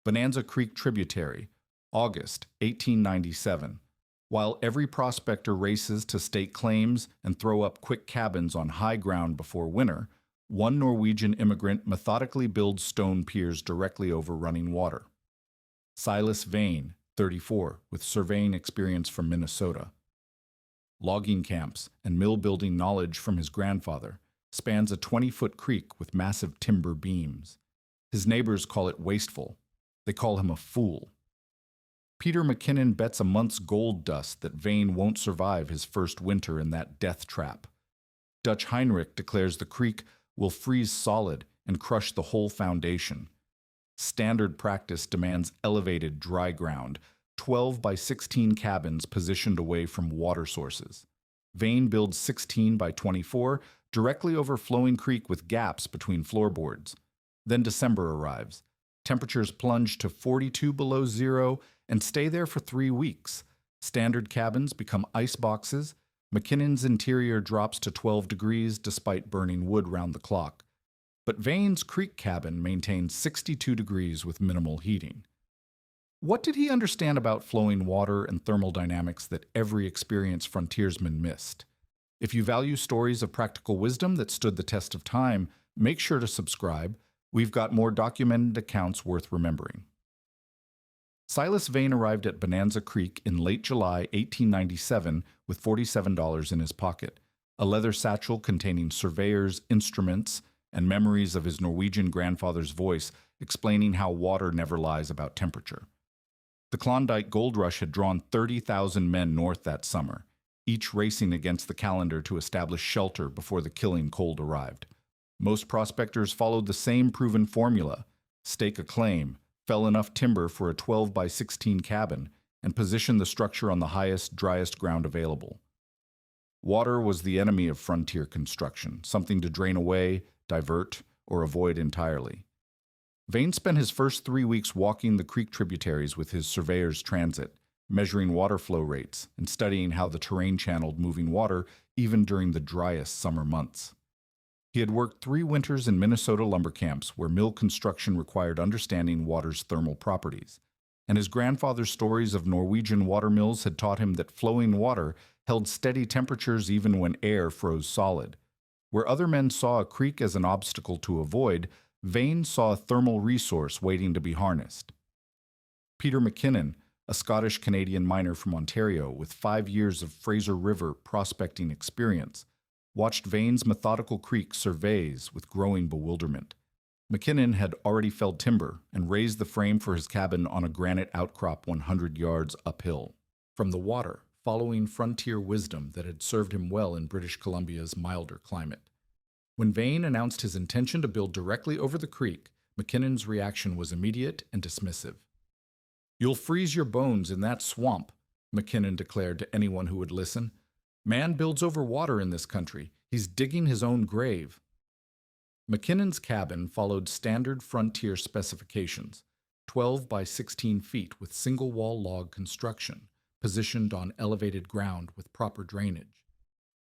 Bonanza Creek tributary, August 1897. While every prospector races to stake claims and throw up quick cabins on high ground before winter, one Norwegian immigrant methodically builds stone piers directly over running water. Silas Vane, 34, with surveying experience from Minnesota. Logging camps and mill building knowledge from his grandfather, spans a 20-foot creek with massive timber beams. His neighbors call it wasteful. They call him a fool. Peter McKinnon bets a month's gold dust that Vane won't survive his first winter in that death trap. Dutch Heinrich declares the creek will freeze solid and crush the whole foundation. Standard practice demands elevated dry ground, 12 by 16 cabins positioned away from water sources. Vane builds 16 by 24 directly over flowing creek with gaps between floorboards. Then December arrives. Temperatures plunge to 42 below zero and stay there for 3 weeks. Standard cabins become iceboxes. McKinnon's interior drops to 12 degrees despite burning wood round the clock. But Vane's creek cabin maintains 62 degrees with minimal heating. What did he understand about flowing water and thermal dynamics that every experienced frontiersman missed? If you value stories of practical wisdom that stood the test of time, make sure to subscribe. We've got more documented accounts worth remembering. Silas Vane arrived at Bonanza Creek in late July 1897 with $47 in his pocket, a leather satchel containing surveyors, instruments, and memories of his Norwegian grandfather's voice explaining how water never lies about temperature. The Klondike Gold Rush had drawn 30,000 men north that summer, each racing against the calendar to establish shelter before the killing cold arrived. Most prospectors followed the same proven formula: stake a claim, fell enough timber for a 12 by 16 cabin, and position the structure on the highest, driest ground available. Water was the enemy of frontier construction, something to drain away, divert, or avoid entirely. Vane spent his first 3 weeks walking the creek tributaries with his surveyor's transit, measuring water flow rates and studying how the terrain channeled moving water even during the driest summer months. He had worked 3 winters in Minnesota lumber camps where mill construction required understanding water's thermal properties, and his grandfather's stories of Norwegian water mills had taught him that flowing water held steady temperatures even when air froze solid. Where other men saw a creek as an obstacle to avoid, Vane saw a thermal resource waiting to be harnessed. Peter McKinnon, a Scottish-Canadian miner from Ontario with 5 years of Fraser River prospecting experience, watched Vane's methodical creek surveys with growing bewilderment. McKinnon had already felled timber and raised the frame for his cabin on a granite outcrop 100 yards uphill from the water, following frontier wisdom that had served him well in British Columbia's milder climate. When Vane announced his intention to build directly over the creek, McKinnon's reaction was immediate and dismissive. "You'll freeze your bones in that swamp," McKinnon declared to anyone who would listen. "Man builds over water in this country. He's digging his own grave." McKinnon's cabin followed standard frontier specifications, 12 by 16 feet with single-wall log construction, positioned on elevated ground with proper drainage.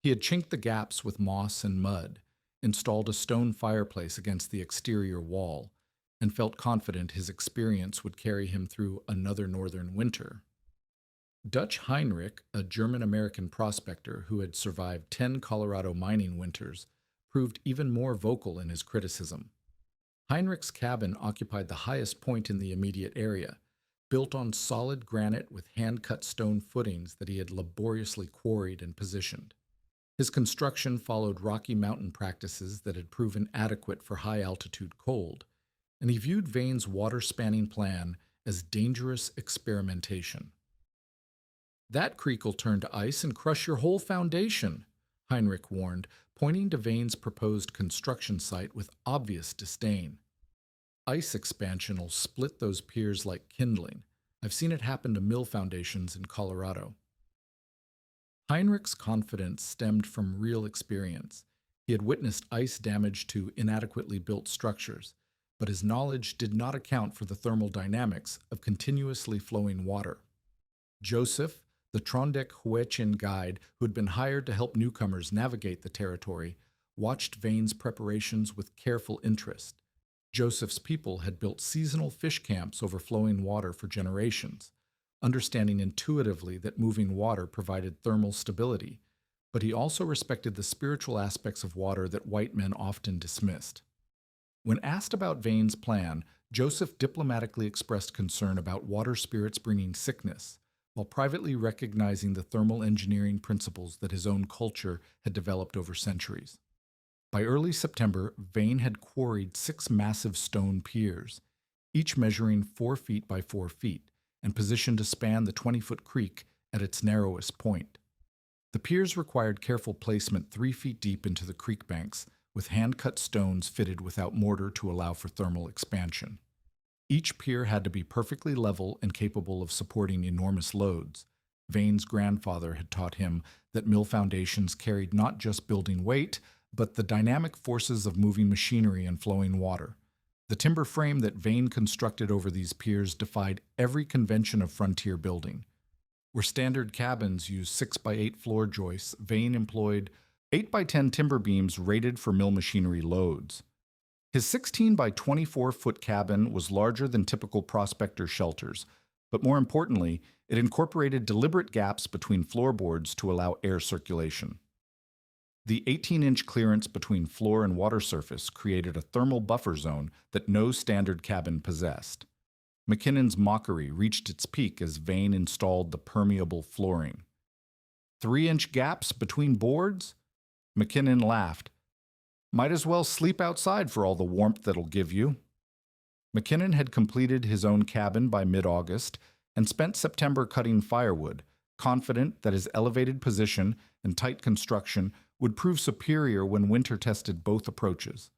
He had chinked the gaps with moss and mud, installed a stone fireplace against the exterior wall, and felt confident his experience would carry him through another northern winter. Dutch Heinrich, a German-American prospector who had survived 10 Colorado mining winters, proved even more vocal in his criticism. Heinrich's cabin occupied the highest point in the immediate area, built on solid granite with hand-cut stone footings that he had laboriously quarried and positioned. His construction followed Rocky Mountain practices that had proven adequate for high-altitude cold, and he viewed Vane's water-spanning plan as dangerous experimentation. "That creek'll turn to ice and crush your whole foundation," Heinrich warned, pointing to Vane's proposed construction site with obvious disdain. "Ice expansion'll split those piers like kindling. I've seen it happen to mill foundations in Colorado." Heinrich's confidence stemmed from real experience. He had witnessed ice damage to inadequately built structures, but his knowledge did not account for the thermal dynamics of continuously flowing water. Joseph, the Trondheim guide who had been hired to help newcomers navigate the territory, watched Vane's preparations with careful interest. Joseph's people had built seasonal fish camps over flowing water for generations, understanding intuitively that moving water provided thermal stability, but he also respected the spiritual aspects of water that white men often dismissed. When asked about Vane's plan, Joseph diplomatically expressed concern about water spirits bringing sickness, while privately recognizing the thermal engineering principles that his own culture had developed over centuries. By early September, Vane had quarried 6 massive stone piers, each measuring 4 feet by 4 feet, and positioned to span the 20-foot creek at its narrowest point. The piers required careful placement 3 feet deep into the creek banks, with hand-cut stones fitted without mortar to allow for thermal expansion. Each pier had to be perfectly level and capable of supporting enormous loads. Vane's grandfather had taught him that mill foundations carried not just building weight, but the dynamic forces of moving machinery and flowing water. The timber frame that Vane constructed over these piers defied every convention of frontier building. Where standard cabins used 6x8 floor joists, Vane employed 8x10 timber beams rated for mill machinery loads. His 16 by 24-foot cabin was larger than typical prospector shelters, but more importantly, it incorporated deliberate gaps between floorboards to allow air circulation. The 18-inch clearance between floor and water surface created a thermal buffer zone that no standard cabin possessed. McKinnon's mockery reached its peak as Vane installed the permeable flooring. 3-inch gaps between boards? McKinnon laughed. Might as well sleep outside for all the warmth that'll give you. McKinnon had completed his own cabin by mid-August and spent September cutting firewood, confident that his elevated position and tight construction would prove superior when winter tested both approaches.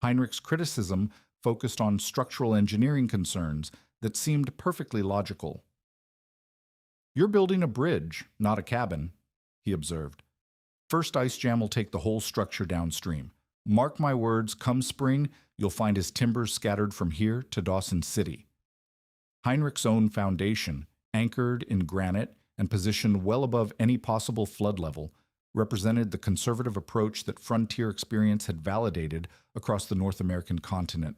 Heinrich's criticism focused on structural engineering concerns that seemed perfectly logical. "You're building a bridge, not a cabin," he observed. "First ice jam will take the whole structure downstream. Mark my words, come spring, you'll find his timbers scattered from here to Dawson City." Heinrich's own foundation, anchored in granite and positioned well above any possible flood level, represented the conservative approach that frontier experience had validated across the North American continent.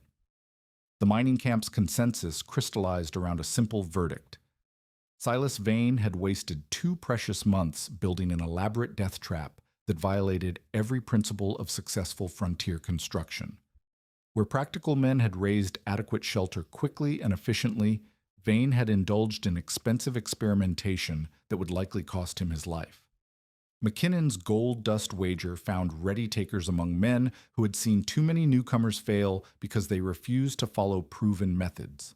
The mining camp's consensus crystallized around a simple verdict. Silas Vane had wasted 2 precious months building an elaborate death trap that violated every principle of successful frontier construction. Where practical men had raised adequate shelter quickly and efficiently, Vane had indulged in expensive experimentation that would likely cost him his life. McKinnon's gold dust wager found ready takers among men who had seen too many newcomers fail because they refused to follow proven methods.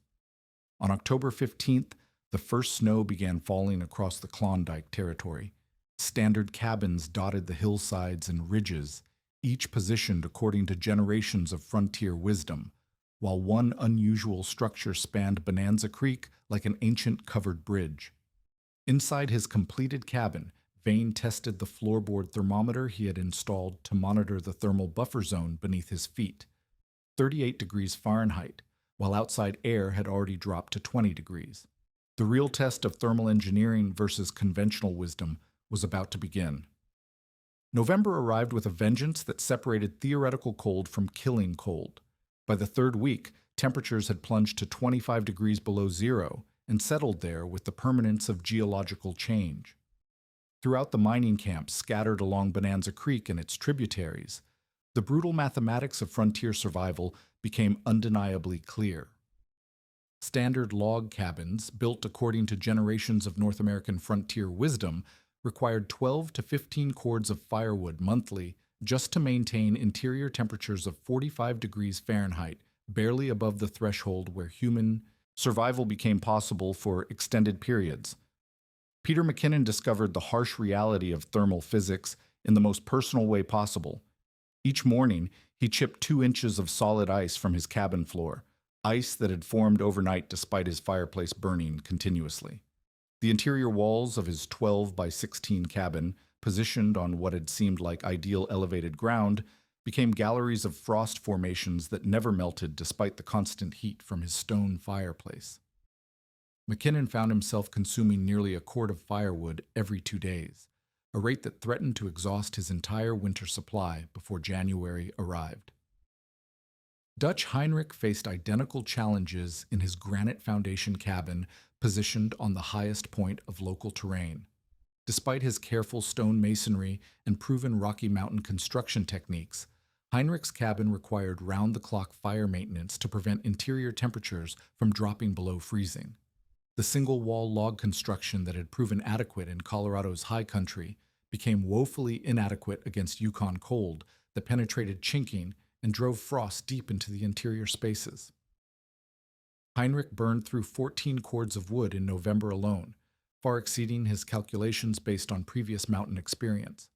On October 15th, the first snow began falling across the Klondike Territory. Standard cabins dotted the hillsides and ridges, each positioned according to generations of frontier wisdom, while one unusual structure spanned Bonanza Creek like an ancient covered bridge. Inside his completed cabin, Vane tested the floorboard thermometer he had installed to monitor the thermal buffer zone beneath his feet, 38 degrees Fahrenheit, while outside air had already dropped to 20 degrees. The real test of thermal engineering versus conventional wisdom was about to begin. November arrived with a vengeance that separated theoretical cold from killing cold. By the 3rd week, temperatures had plunged to 25 degrees below zero and settled there with the permanence of geological change. Throughout the mining camps scattered along Bonanza Creek and its tributaries, the brutal mathematics of frontier survival became undeniably clear. Standard log cabins, built according to generations of North American frontier wisdom, required 12 to 15 cords of firewood monthly just to maintain interior temperatures of 45 degrees Fahrenheit, barely above the threshold where human survival became possible for extended periods. Peter McKinnon discovered the harsh reality of thermal physics in the most personal way possible. Each morning, he chipped 2 inches of solid ice from his cabin floor, ice that had formed overnight despite his fireplace burning continuously. The interior walls of his 12 by 16 cabin, positioned on what had seemed like ideal elevated ground, became galleries of frost formations that never melted despite the constant heat from his stone fireplace. McKinnon found himself consuming nearly a cord of firewood every 2 days, a rate that threatened to exhaust his entire winter supply before January arrived. Dutch Heinrich faced identical challenges in his granite foundation cabin positioned on the highest point of local terrain. Despite his careful stone masonry and proven Rocky Mountain construction techniques, Heinrich's cabin required round-the-clock fire maintenance to prevent interior temperatures from dropping below freezing. The single-wall log construction that had proven adequate in Colorado's high country became woefully inadequate against Yukon cold that penetrated chinking and drove frost deep into the interior spaces. Heinrich burned through 14 cords of wood in November alone, far exceeding his calculations based on previous mountain experience.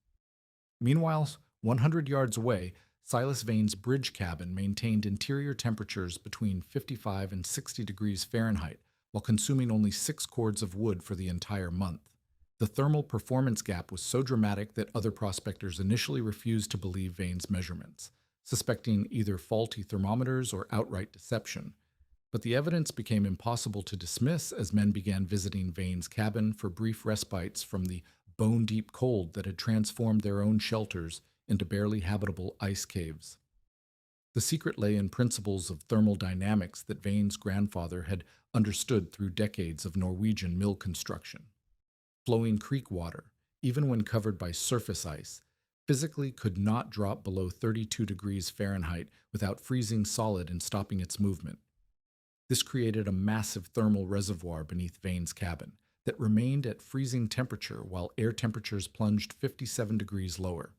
Meanwhile, 100 yards away, Silas Vane's bridge cabin maintained interior temperatures between 55 and 60 degrees Fahrenheit while consuming only 6 cords of wood for the entire month. The thermal performance gap was so dramatic that other prospectors initially refused to believe Vane's measurements, suspecting either faulty thermometers or outright deception. But the evidence became impossible to dismiss as men began visiting Vane's cabin for brief respites from the bone-deep cold that had transformed their own shelters into barely habitable ice caves. The secret lay in principles of thermal dynamics that Vane's grandfather had understood through decades of Norwegian mill construction. Flowing creek water, even when covered by surface ice, physically could not drop below 32 degrees Fahrenheit without freezing solid and stopping its movement. This created a massive thermal reservoir beneath Vane's cabin that remained at freezing temperature while air temperatures plunged 57 degrees lower.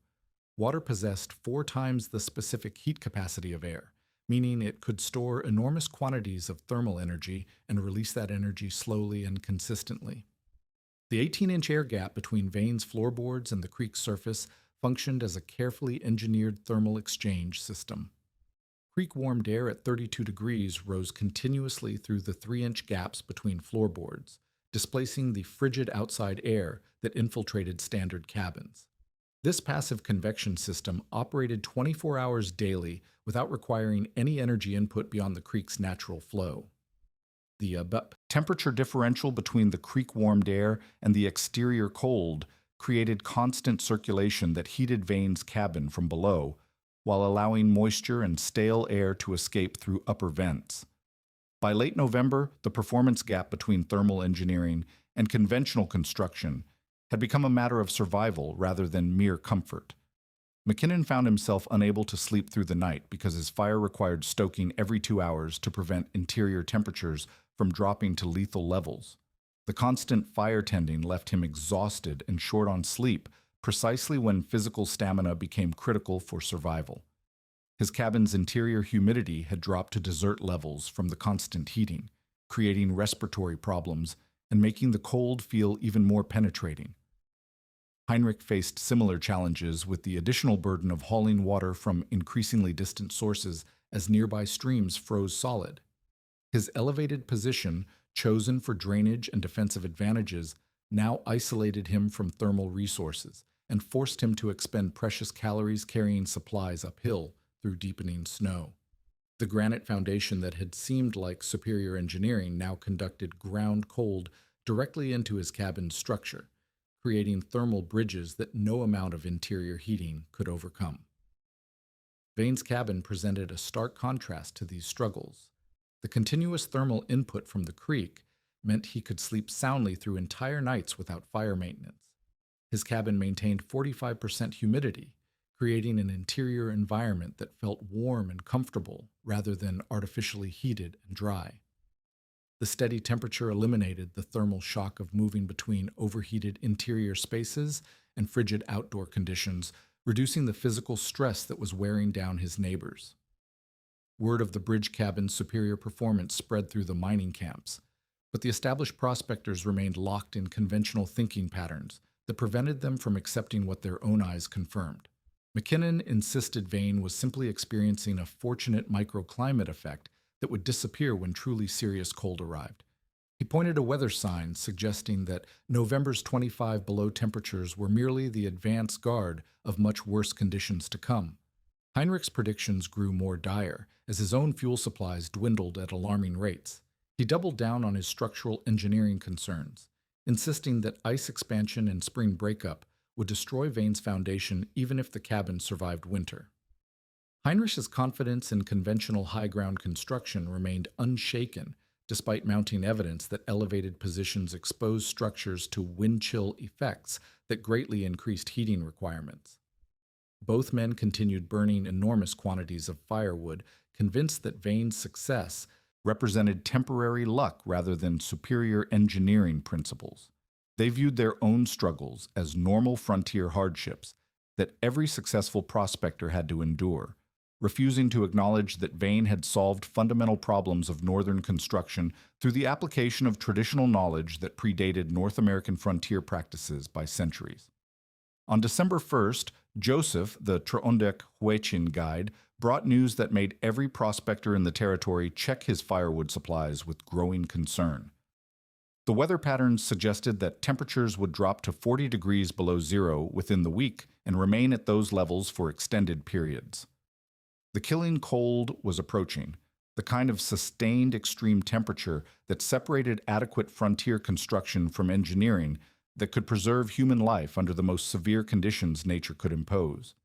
Water possessed 4 times the specific heat capacity of air, meaning it could store enormous quantities of thermal energy and release that energy slowly and consistently. The 18-inch air gap between Vane's floorboards and the creek's surface functioned as a carefully engineered thermal exchange system. Creek-warmed air at 32 degrees rose continuously through the 3-inch gaps between floorboards, displacing the frigid outside air that infiltrated standard cabins. This passive convection system operated 24 hours daily without requiring any energy input beyond the creek's natural flow. The temperature differential between the creek-warmed air and the exterior cold created constant circulation that heated Vane's cabin from below, while allowing moisture and stale air to escape through upper vents. By late November, the performance gap between thermal engineering and conventional construction had become a matter of survival rather than mere comfort. McKinnon found himself unable to sleep through the night because his fire required stoking every 2 hours to prevent interior temperatures from dropping to lethal levels. The constant fire tending left him exhausted and short on sleep, precisely when physical stamina became critical for survival. His cabin's interior humidity had dropped to desert levels from the constant heating, creating respiratory problems and making the cold feel even more penetrating. Heinrich faced similar challenges with the additional burden of hauling water from increasingly distant sources as nearby streams froze solid. His elevated position, chosen for drainage and defensive advantages, now isolated him from thermal resources and forced him to expend precious calories carrying supplies uphill through deepening snow. The granite foundation that had seemed like superior engineering now conducted ground cold directly into his cabin's structure, creating thermal bridges that no amount of interior heating could overcome. Vane's cabin presented a stark contrast to these struggles. The continuous thermal input from the creek meant he could sleep soundly through entire nights without fire maintenance. His cabin maintained 45% humidity, creating an interior environment that felt warm and comfortable rather than artificially heated and dry. The steady temperature eliminated the thermal shock of moving between overheated interior spaces and frigid outdoor conditions, reducing the physical stress that was wearing down his neighbors. Word of the bridge cabin's superior performance spread through the mining camps, but the established prospectors remained locked in conventional thinking patterns that prevented them from accepting what their own eyes confirmed. McKinnon insisted Vane was simply experiencing a fortunate microclimate effect that would disappear when truly serious cold arrived. He pointed to weather signs suggesting that November's 25 below temperatures were merely the advance guard of much worse conditions to come. Heinrich's predictions grew more dire as his own fuel supplies dwindled at alarming rates. He doubled down on his structural engineering concerns, insisting that ice expansion and spring breakup would destroy Vane's foundation even if the cabin survived winter. Heinrich's confidence in conventional high-ground construction remained unshaken, despite mounting evidence that elevated positions exposed structures to wind chill effects that greatly increased heating requirements. Both men continued burning enormous quantities of firewood, convinced that Vane's success represented temporary luck rather than superior engineering principles. They viewed their own struggles as normal frontier hardships that every successful prospector had to endure, refusing to acknowledge that Vane had solved fundamental problems of northern construction through the application of traditional knowledge that predated North American frontier practices by centuries. On December 1st, Joseph, the Trondek Huechin guide, brought news that made every prospector in the territory check his firewood supplies with growing concern. The weather patterns suggested that temperatures would drop to 40 degrees below zero within the week and remain at those levels for extended periods. The killing cold was approaching, the kind of sustained extreme temperature that separated adequate frontier construction from engineering that could preserve human life under the most severe conditions nature could impose.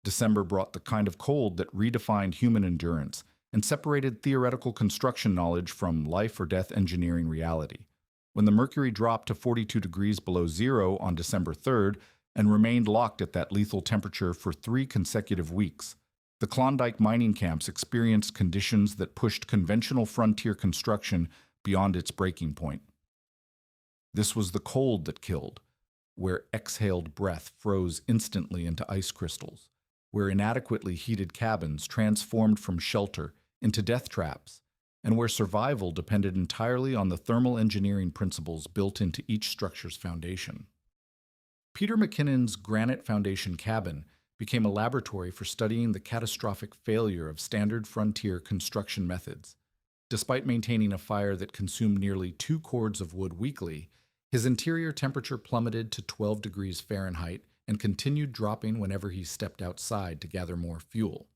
December brought the kind of cold that redefined human endurance and separated theoretical construction knowledge from life or death engineering reality. When the mercury dropped to 42 degrees below zero on December 3rd and remained locked at that lethal temperature for 3 consecutive weeks, the Klondike mining camps experienced conditions that pushed conventional frontier construction beyond its breaking point. This was the cold that killed, where exhaled breath froze instantly into ice crystals, where inadequately heated cabins transformed from shelter into death traps, and where survival depended entirely on the thermal engineering principles built into each structure's foundation. Peter McKinnon's granite foundation cabin became a laboratory for studying the catastrophic failure of standard frontier construction methods. Despite maintaining a fire that consumed nearly 2 cords of wood weekly, his interior temperature plummeted to 12 degrees Fahrenheit and continued dropping whenever he stepped outside to gather more fuel.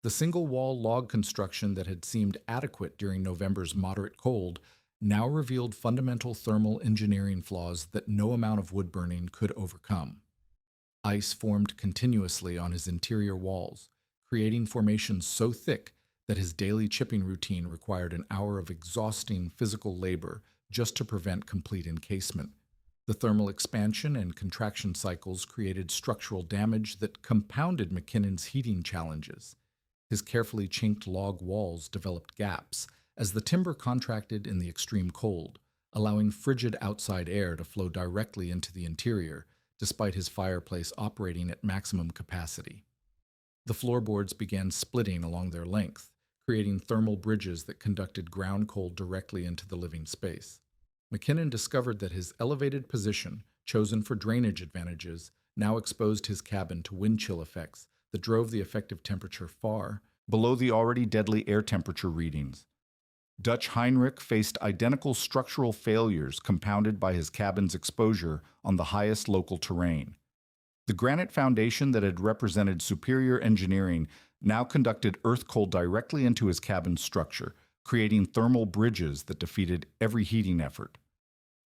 The single-wall log construction that had seemed adequate during November's moderate cold now revealed fundamental thermal engineering flaws that no amount of wood burning could overcome. Ice formed continuously on his interior walls, creating formations so thick that his daily chipping routine required an hour of exhausting physical labor just to prevent complete encasement. The thermal expansion and contraction cycles created structural damage that compounded McKinnon's heating challenges. His carefully chinked log walls developed gaps as the timber contracted in the extreme cold, allowing frigid outside air to flow directly into the interior, despite his fireplace operating at maximum capacity. The floorboards began splitting along their length, creating thermal bridges that conducted ground cold directly into the living space. McKinnon discovered that his elevated position, chosen for drainage advantages, now exposed his cabin to wind chill effects that drove the effective temperature far below the already deadly air temperature readings. Dutch Heinrich faced identical structural failures compounded by his cabin's exposure on the highest local terrain. The granite foundation that had represented superior engineering now conducted earth cold directly into his cabin's structure, creating thermal bridges that defeated every heating effort.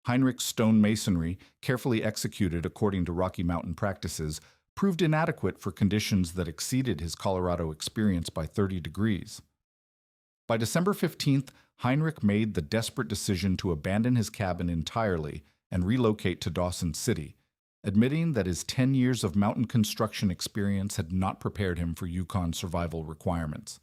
Heinrich's stone masonry, carefully executed according to Rocky Mountain practices, proved inadequate for conditions that exceeded his Colorado experience by 30 degrees. By December 15th, Heinrich made the desperate decision to abandon his cabin entirely and relocate to Dawson City, admitting that his 10 years of mountain construction experience had not prepared him for Yukon survival requirements.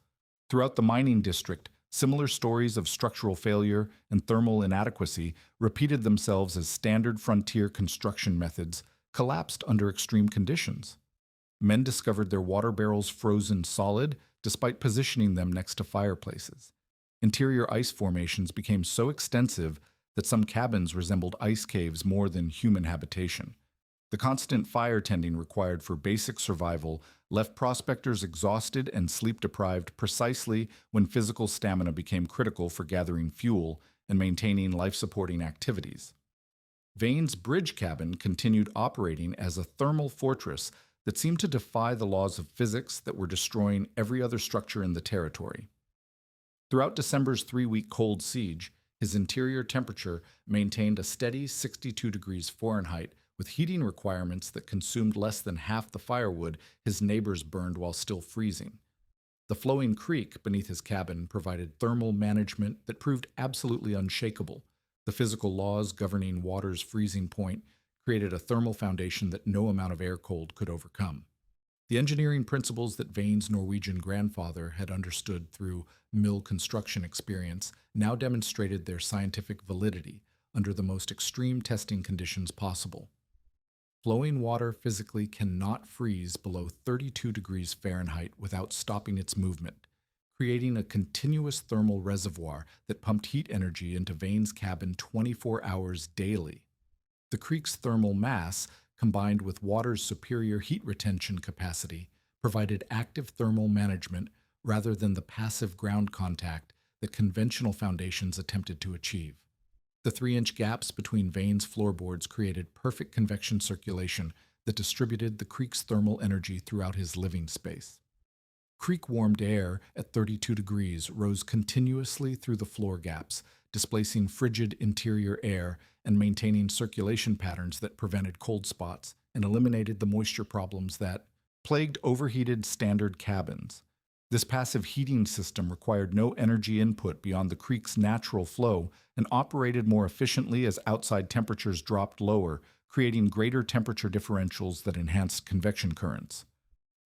Throughout the mining district, similar stories of structural failure and thermal inadequacy repeated themselves as standard frontier construction methods collapsed under extreme conditions. Men discovered their water barrels frozen solid despite positioning them next to fireplaces. Interior ice formations became so extensive that some cabins resembled ice caves more than human habitation. The constant fire tending required for basic survival left prospectors exhausted and sleep-deprived precisely when physical stamina became critical for gathering fuel and maintaining life-supporting activities. Vane's bridge cabin continued operating as a thermal fortress that seemed to defy the laws of physics that were destroying every other structure in the territory. Throughout December's 3-week cold siege, his interior temperature maintained a steady 62 degrees Fahrenheit, with heating requirements that consumed less than half the firewood his neighbors burned while still freezing. The flowing creek beneath his cabin provided thermal management that proved absolutely unshakable. The physical laws governing water's freezing point created a thermal foundation that no amount of air cold could overcome. The engineering principles that Vane's Norwegian grandfather had understood through mill construction experience now demonstrated their scientific validity under the most extreme testing conditions possible. Flowing water physically cannot freeze below 32 degrees Fahrenheit without stopping its movement, creating a continuous thermal reservoir that pumped heat energy into Vane's cabin 24 hours daily. The creek's thermal mass, combined with water's superior heat retention capacity, provided active thermal management rather than the passive ground contact that conventional foundations attempted to achieve. The 3-inch gaps between Vane's floorboards created perfect convection circulation that distributed the creek's thermal energy throughout his living space. Creek-warmed air at 32 degrees rose continuously through the floor gaps, displacing frigid interior air and maintaining circulation patterns that prevented cold spots and eliminated the moisture problems that plagued overheated standard cabins. This passive heating system required no energy input beyond the creek's natural flow and operated more efficiently as outside temperatures dropped lower, creating greater temperature differentials that enhanced convection currents.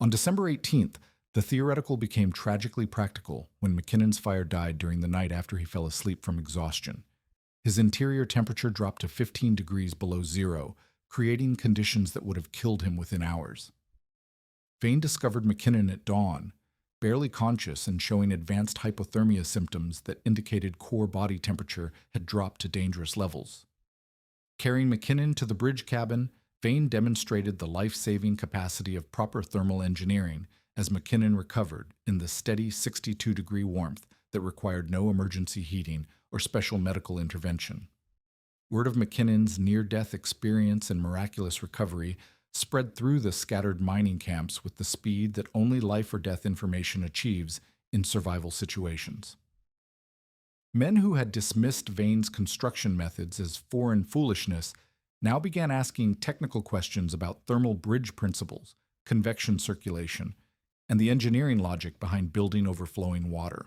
On December 18th, the theoretical became tragically practical when McKinnon's fire died during the night after he fell asleep from exhaustion. His interior temperature dropped to 15 degrees below zero, creating conditions that would have killed him within hours. Vane discovered McKinnon at dawn, barely conscious and showing advanced hypothermia symptoms that indicated core body temperature had dropped to dangerous levels. Carrying McKinnon to the bridge cabin, Vane demonstrated the life-saving capacity of proper thermal engineering as McKinnon recovered in the steady 62-degree warmth that required no emergency heating or special medical intervention. Word of McKinnon's near-death experience and miraculous recovery spread through the scattered mining camps with the speed that only life or death information achieves in survival situations. Men who had dismissed Vane's construction methods as foreign foolishness now began asking technical questions about thermal bridge principles, convection circulation, and the engineering logic behind building overflowing water.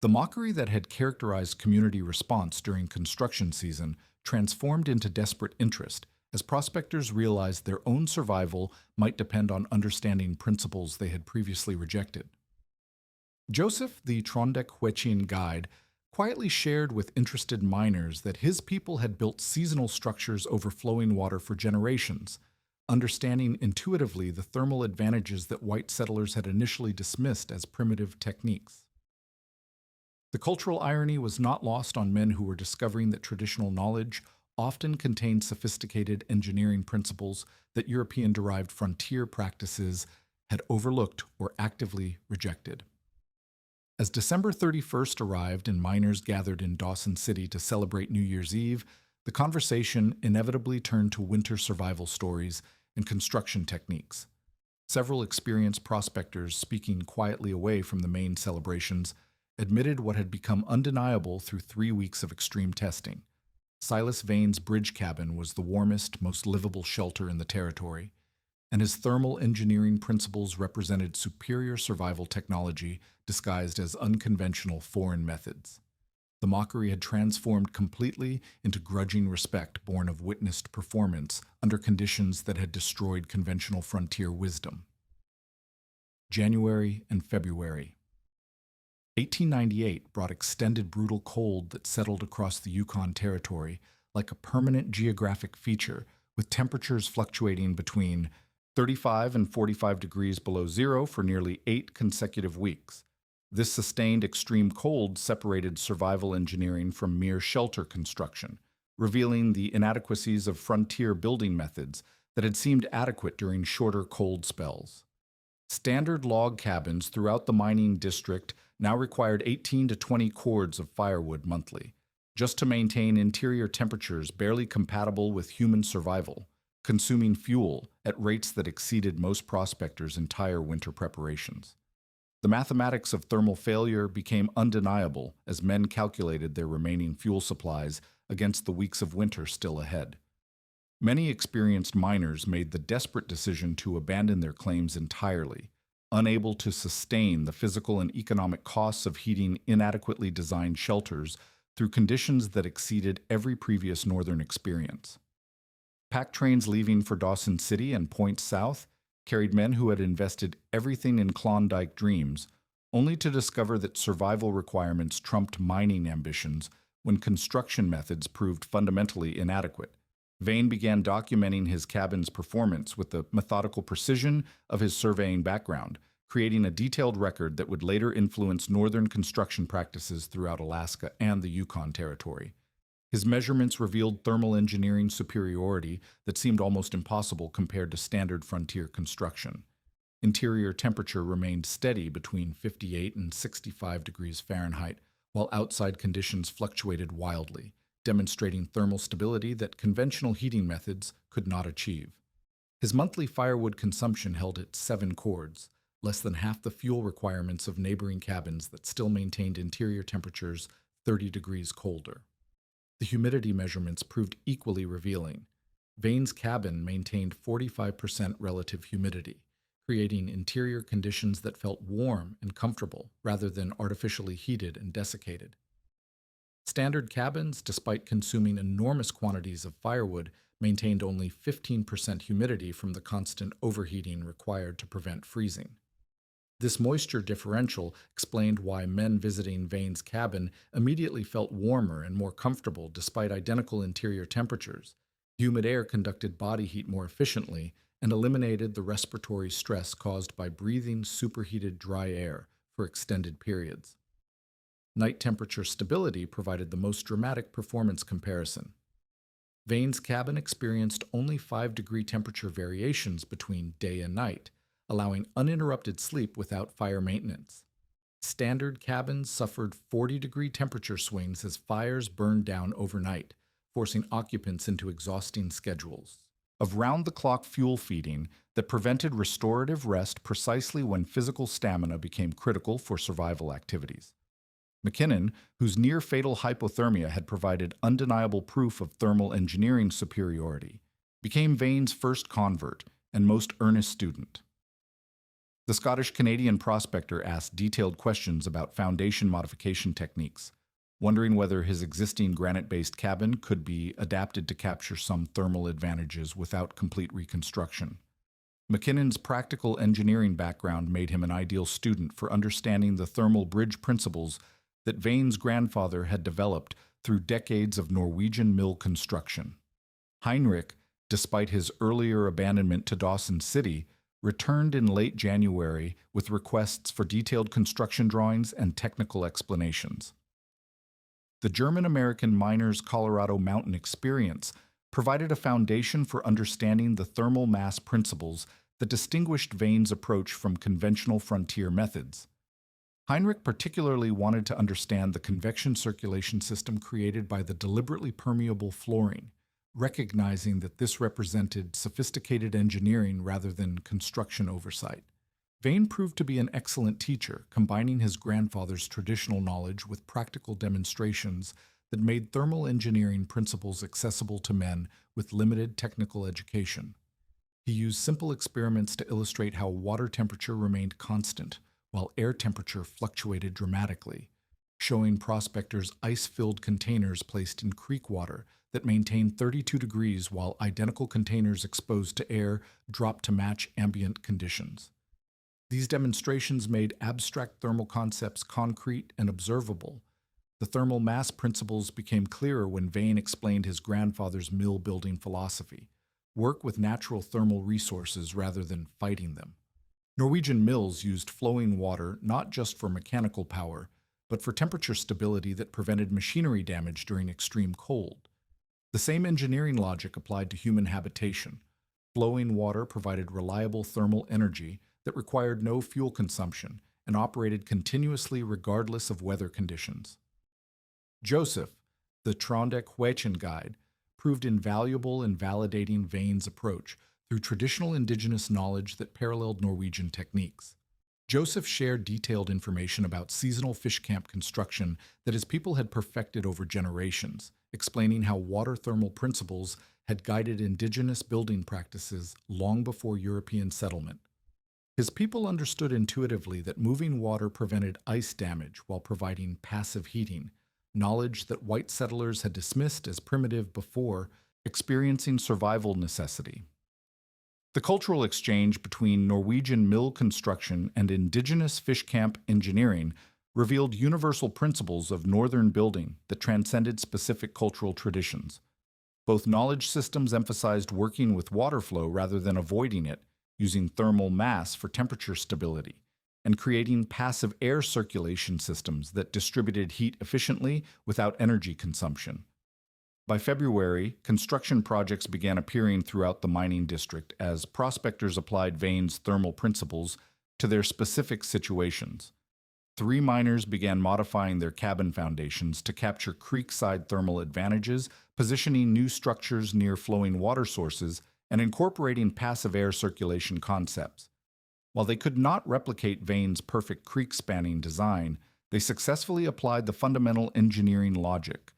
The mockery that had characterized community response during construction season transformed into desperate interest as prospectors realized their own survival might depend on understanding principles they had previously rejected. Joseph, the Trondheim guide, quietly shared with interested miners that his people had built seasonal structures over flowing water for generations, understanding intuitively the thermal advantages that white settlers had initially dismissed as primitive techniques. The cultural irony was not lost on men who were discovering that traditional knowledge often contained sophisticated engineering principles that European-derived frontier practices had overlooked or actively rejected. As December 31st arrived and miners gathered in Dawson City to celebrate New Year's Eve, the conversation inevitably turned to winter survival stories and construction techniques. Several experienced prospectors, speaking quietly away from the main celebrations, admitted what had become undeniable through 3 weeks of extreme testing. Silas Vane's bridge cabin was the warmest, most livable shelter in the territory, and his thermal engineering principles represented superior survival technology disguised as unconventional foreign methods. The mockery had transformed completely into grudging respect born of witnessed performance under conditions that had destroyed conventional frontier wisdom. January and February. 1898 brought extended brutal cold that settled across the Yukon Territory like a permanent geographic feature, with temperatures fluctuating between 35 and 45 degrees below zero for nearly 8 consecutive weeks. This sustained extreme cold separated survival engineering from mere shelter construction, revealing the inadequacies of frontier building methods that had seemed adequate during shorter cold spells. Standard log cabins throughout the mining district now required 18 to 20 cords of firewood monthly, just to maintain interior temperatures barely compatible with human survival, consuming fuel at rates that exceeded most prospectors' entire winter preparations. The mathematics of thermal failure became undeniable as men calculated their remaining fuel supplies against the weeks of winter still ahead. Many experienced miners made the desperate decision to abandon their claims entirely, unable to sustain the physical and economic costs of heating inadequately designed shelters through conditions that exceeded every previous northern experience. Pack trains leaving for Dawson City and points south carried men who had invested everything in Klondike dreams, only to discover that survival requirements trumped mining ambitions when construction methods proved fundamentally inadequate. Vane began documenting his cabin's performance with the methodical precision of his surveying background, creating a detailed record that would later influence northern construction practices throughout Alaska and the Yukon Territory. His measurements revealed thermal engineering superiority that seemed almost impossible compared to standard frontier construction. Interior temperature remained steady between 58 and 65 degrees Fahrenheit, while outside conditions fluctuated wildly, demonstrating thermal stability that conventional heating methods could not achieve. His monthly firewood consumption held at 7 cords, less than half the fuel requirements of neighboring cabins that still maintained interior temperatures 30 degrees colder. The humidity measurements proved equally revealing. Vane's cabin maintained 45% relative humidity, creating interior conditions that felt warm and comfortable rather than artificially heated and desiccated. Standard cabins, despite consuming enormous quantities of firewood, maintained only 15% humidity from the constant overheating required to prevent freezing. This moisture differential explained why men visiting Vane's cabin immediately felt warmer and more comfortable despite identical interior temperatures. Humid air conducted body heat more efficiently and eliminated the respiratory stress caused by breathing superheated dry air for extended periods. Night temperature stability provided the most dramatic performance comparison. Vane's cabin experienced only 5-degree temperature variations between day and night, allowing uninterrupted sleep without fire maintenance. Standard cabins suffered 40-degree temperature swings as fires burned down overnight, forcing occupants into exhausting schedules of round-the-clock fuel feeding that prevented restorative rest precisely when physical stamina became critical for survival activities. McKinnon, whose near-fatal hypothermia had provided undeniable proof of thermal engineering superiority, became Vane's first convert and most earnest student. The Scottish-Canadian prospector asked detailed questions about foundation modification techniques, wondering whether his existing granite-based cabin could be adapted to capture some thermal advantages without complete reconstruction. McKinnon's practical engineering background made him an ideal student for understanding the thermal bridge principles that Vane's grandfather had developed through decades of Norwegian mill construction. Heinrich, despite his earlier abandonment to Dawson City, returned in late January with requests for detailed construction drawings and technical explanations. The German-American miner's Colorado mountain experience provided a foundation for understanding the thermal mass principles that distinguished Vane's approach from conventional frontier methods. Heinrich particularly wanted to understand the convection circulation system created by the deliberately permeable flooring, recognizing that this represented sophisticated engineering rather than construction oversight. Vane proved to be an excellent teacher, combining his grandfather's traditional knowledge with practical demonstrations that made thermal engineering principles accessible to men with limited technical education. He used simple experiments to illustrate how water temperature remained constant, while air temperature fluctuated dramatically, showing prospectors ice-filled containers placed in creek water that maintained 32 degrees while identical containers exposed to air dropped to match ambient conditions. These demonstrations made abstract thermal concepts concrete and observable. The thermal mass principles became clearer when Vane explained his grandfather's mill-building philosophy: work with natural thermal resources rather than fighting them. Norwegian mills used flowing water not just for mechanical power, but for temperature stability that prevented machinery damage during extreme cold. The same engineering logic applied to human habitation. Flowing water provided reliable thermal energy that required no fuel consumption and operated continuously regardless of weather conditions. Joseph, the Trondheim guide, proved invaluable in validating Vane's approach through traditional indigenous knowledge that paralleled Norwegian techniques. Joseph shared detailed information about seasonal fish camp construction that his people had perfected over generations, explaining how water thermal principles had guided indigenous building practices long before European settlement. His people understood intuitively that moving water prevented ice damage while providing passive heating, knowledge that white settlers had dismissed as primitive before experiencing survival necessity. The cultural exchange between Norwegian mill construction and indigenous fish camp engineering revealed universal principles of northern building that transcended specific cultural traditions. Both knowledge systems emphasized working with water flow rather than avoiding it, using thermal mass for temperature stability, and creating passive air circulation systems that distributed heat efficiently without energy consumption. By February, construction projects began appearing throughout the mining district as prospectors applied Vane's thermal principles to their specific situations. 3 miners began modifying their cabin foundations to capture creekside thermal advantages, positioning new structures near flowing water sources, and incorporating passive air circulation concepts. While they could not replicate Vane's perfect creek-spanning design, they successfully applied the fundamental engineering logic: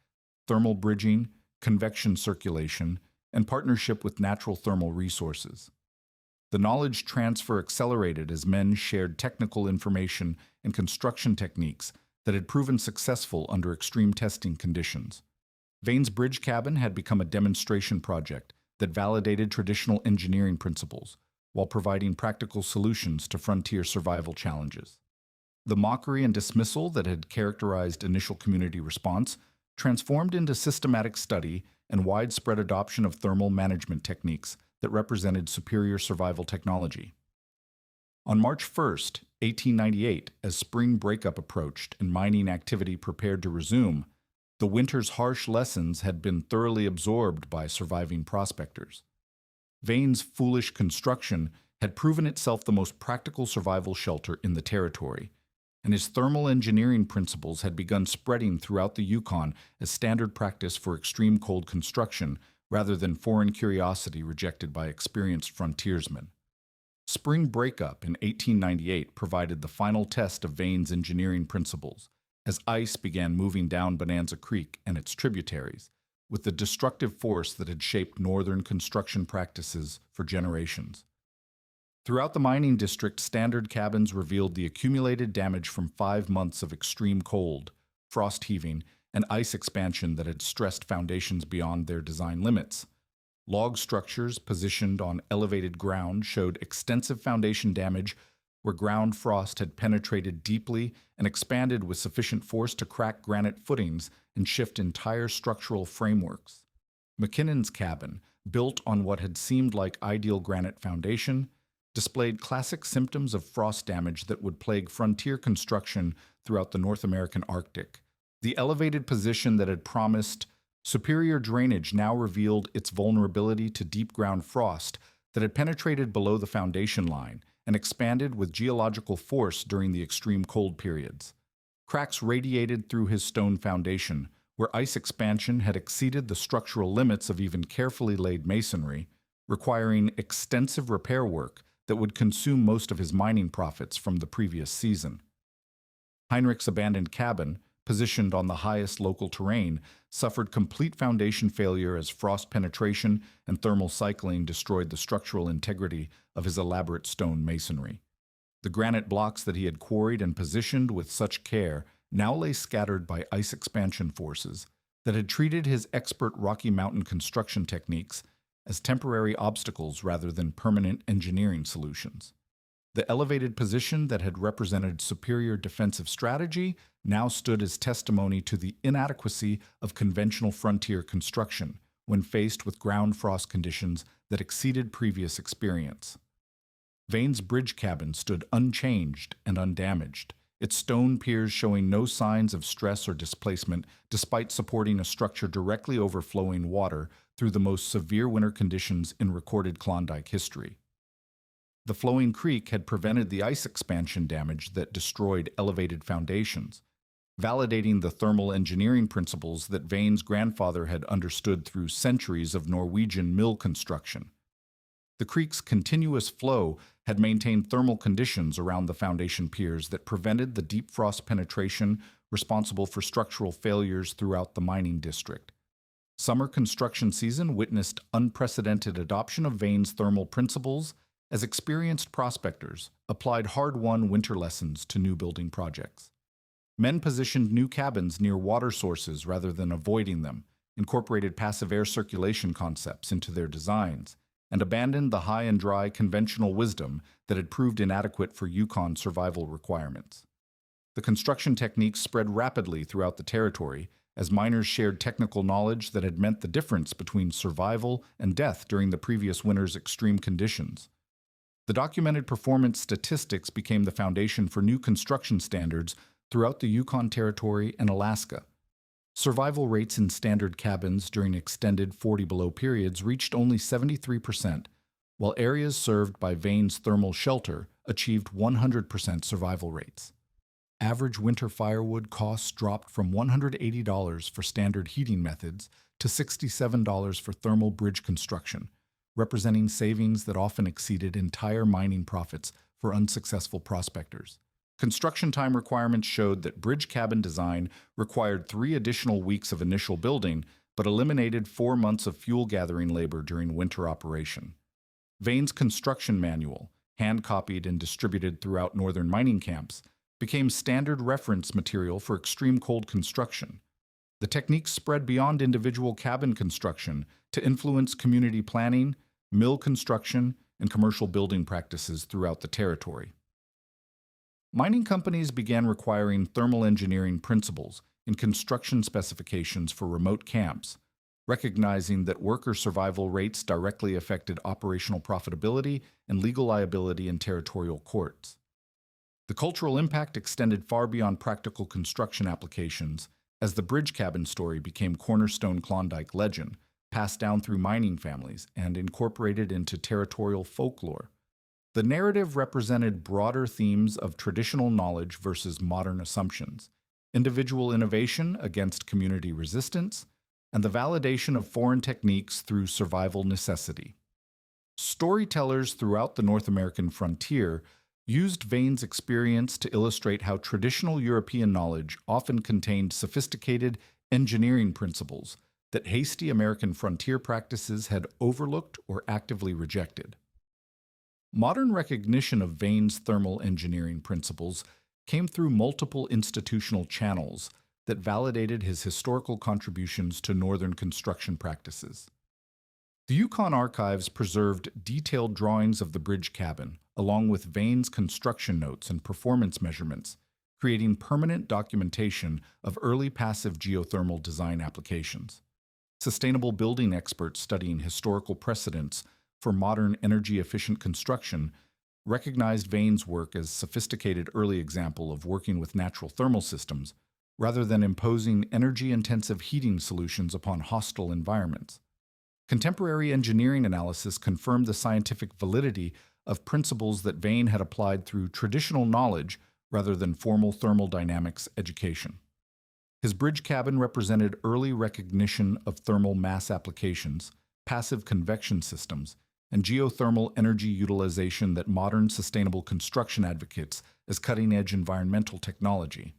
thermal bridging, convection circulation, and partnership with natural thermal resources. The knowledge transfer accelerated as men shared technical information and construction techniques that had proven successful under extreme testing conditions. Vane's bridge cabin had become a demonstration project that validated traditional engineering principles while providing practical solutions to frontier survival challenges. The mockery and dismissal that had characterized initial community response transformed into systematic study and widespread adoption of thermal management techniques that represented superior survival technology. On March 1st, 1898, as spring breakup approached and mining activity prepared to resume, the winter's harsh lessons had been thoroughly absorbed by surviving prospectors. Vane's foolish construction had proven itself the most practical survival shelter in the territory, and his thermal engineering principles had begun spreading throughout the Yukon as standard practice for extreme cold construction rather than foreign curiosity rejected by experienced frontiersmen. Spring breakup in 1898 provided the final test of Vane's engineering principles, as ice began moving down Bonanza Creek and its tributaries, with the destructive force that had shaped northern construction practices for generations. Throughout the mining district, standard cabins revealed the accumulated damage from 5 months of extreme cold, frost heaving, and ice expansion that had stressed foundations beyond their design limits. Log structures positioned on elevated ground showed extensive foundation damage where ground frost had penetrated deeply and expanded with sufficient force to crack granite footings and shift entire structural frameworks. McKinnon's cabin, built on what had seemed like ideal granite foundation, displayed classic symptoms of frost damage that would plague frontier construction throughout the North American Arctic. The elevated position that had promised superior drainage now revealed its vulnerability to deep ground frost that had penetrated below the foundation line and expanded with geological force during the extreme cold periods. Cracks radiated through his stone foundation, where ice expansion had exceeded the structural limits of even carefully laid masonry, requiring extensive repair work that would consume most of his mining profits from the previous season. Heinrich's abandoned cabin, positioned on the highest local terrain, suffered complete foundation failure as frost penetration and thermal cycling destroyed the structural integrity of his elaborate stone masonry. The granite blocks that he had quarried and positioned with such care now lay scattered by ice expansion forces that had treated his expert Rocky Mountain construction techniques as temporary obstacles rather than permanent engineering solutions. The elevated position that had represented superior defensive strategy now stood as testimony to the inadequacy of conventional frontier construction when faced with ground frost conditions that exceeded previous experience. Vane's bridge cabin stood unchanged and undamaged, its stone piers showing no signs of stress or displacement despite supporting a structure directly overflowing water through the most severe winter conditions in recorded Klondike history. The flowing creek had prevented the ice expansion damage that destroyed elevated foundations, validating the thermal engineering principles that Vane's grandfather had understood through centuries of Norwegian mill construction. The creek's continuous flow had maintained thermal conditions around the foundation piers that prevented the deep frost penetration responsible for structural failures throughout the mining district. Summer construction season witnessed unprecedented adoption of Vane's thermal principles as experienced prospectors applied hard-won winter lessons to new building projects. Men positioned new cabins near water sources rather than avoiding them, incorporated passive air circulation concepts into their designs, and abandoned the high and dry conventional wisdom that had proved inadequate for Yukon survival requirements. The construction techniques spread rapidly throughout the territory as miners shared technical knowledge that had meant the difference between survival and death during the previous winter's extreme conditions. The documented performance statistics became the foundation for new construction standards throughout the Yukon Territory and Alaska. Survival rates in standard cabins during extended 40-below periods reached only 73%, while areas served by Vane's thermal shelter achieved 100% survival rates. Average winter firewood costs dropped from $180 for standard heating methods to $67 for thermal bridge construction, representing savings that often exceeded entire mining profits for unsuccessful prospectors. Construction time requirements showed that bridge cabin design required 3 additional weeks of initial building, but eliminated 4 months of fuel gathering labor during winter operation. Vane's construction manual, hand-copied and distributed throughout northern mining camps, became standard reference material for extreme cold construction. The techniques spread beyond individual cabin construction to influence community planning, mill construction, and commercial building practices throughout the territory. Mining companies began requiring thermal engineering principles in construction specifications for remote camps, recognizing that worker survival rates directly affected operational profitability and legal liability in territorial courts. The cultural impact extended far beyond practical construction applications as the bridge cabin story became cornerstone Klondike legend, passed down through mining families and incorporated into territorial folklore. The narrative represented broader themes of traditional knowledge versus modern assumptions, individual innovation against community resistance, and the validation of foreign techniques through survival necessity. Storytellers throughout the North American frontier used Vane's experience to illustrate how traditional European knowledge often contained sophisticated engineering principles that hasty American frontier practices had overlooked or actively rejected. Modern recognition of Vane's thermal engineering principles came through multiple institutional channels that validated his historical contributions to northern construction practices. The Yukon Archives preserved detailed drawings of the bridge cabin, along with Vane's construction notes and performance measurements, creating permanent documentation of early passive geothermal design applications. Sustainable building experts studying historical precedents for modern energy-efficient construction recognized Vane's work as a sophisticated early example of working with natural thermal systems rather than imposing energy-intensive heating solutions upon hostile environments. Contemporary engineering analysis confirmed the scientific validity of principles that Vane had applied through traditional knowledge rather than formal thermodynamics education. His bridge cabin represented early recognition of thermal mass applications, passive convection systems, and geothermal energy utilization that modern sustainable construction advocates as cutting-edge environmental technology.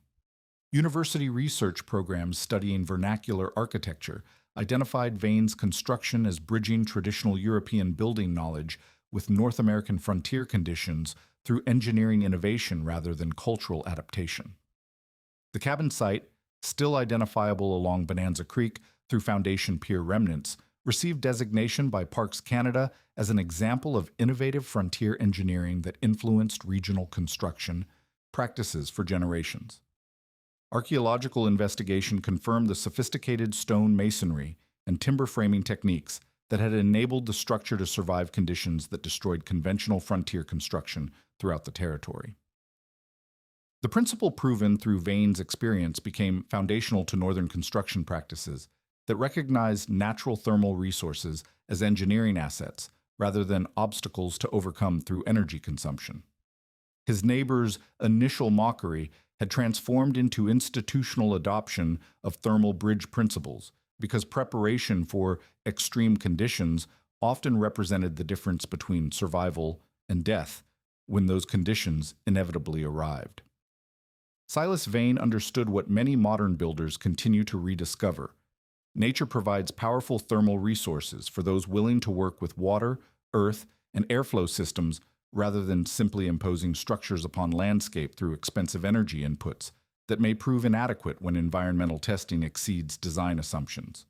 University research programs studying vernacular architecture identified Vane's construction as bridging traditional European building knowledge with North American frontier conditions through engineering innovation rather than cultural adaptation. The cabin site, still identifiable along Bonanza Creek through Foundation Pier remnants, received designation by Parks Canada as an example of innovative frontier engineering that influenced regional construction practices for generations. Archaeological investigation confirmed the sophisticated stone masonry and timber framing techniques that had enabled the structure to survive conditions that destroyed conventional frontier construction throughout the territory. The principle proven through Vane's experience became foundational to northern construction practices that recognized natural thermal resources as engineering assets rather than obstacles to overcome through energy consumption. His neighbor's initial mockery had transformed into institutional adoption of thermal bridge principles because preparation for extreme conditions often represented the difference between survival and death when those conditions inevitably arrived. Silas Vane understood what many modern builders continue to rediscover. Nature provides powerful thermal resources for those willing to work with water, earth, and airflow systems rather than simply imposing structures upon landscape through expensive energy inputs that may prove inadequate when environmental testing exceeds design assumptions.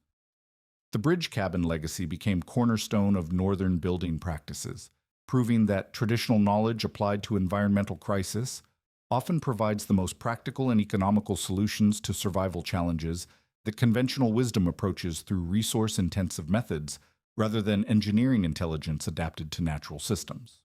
The bridge cabin legacy became cornerstone of northern building practices, proving that traditional knowledge applied to environmental crisis often provides the most practical and economical solutions to survival challenges that conventional wisdom approaches through resource-intensive methods rather than engineering intelligence adapted to natural systems.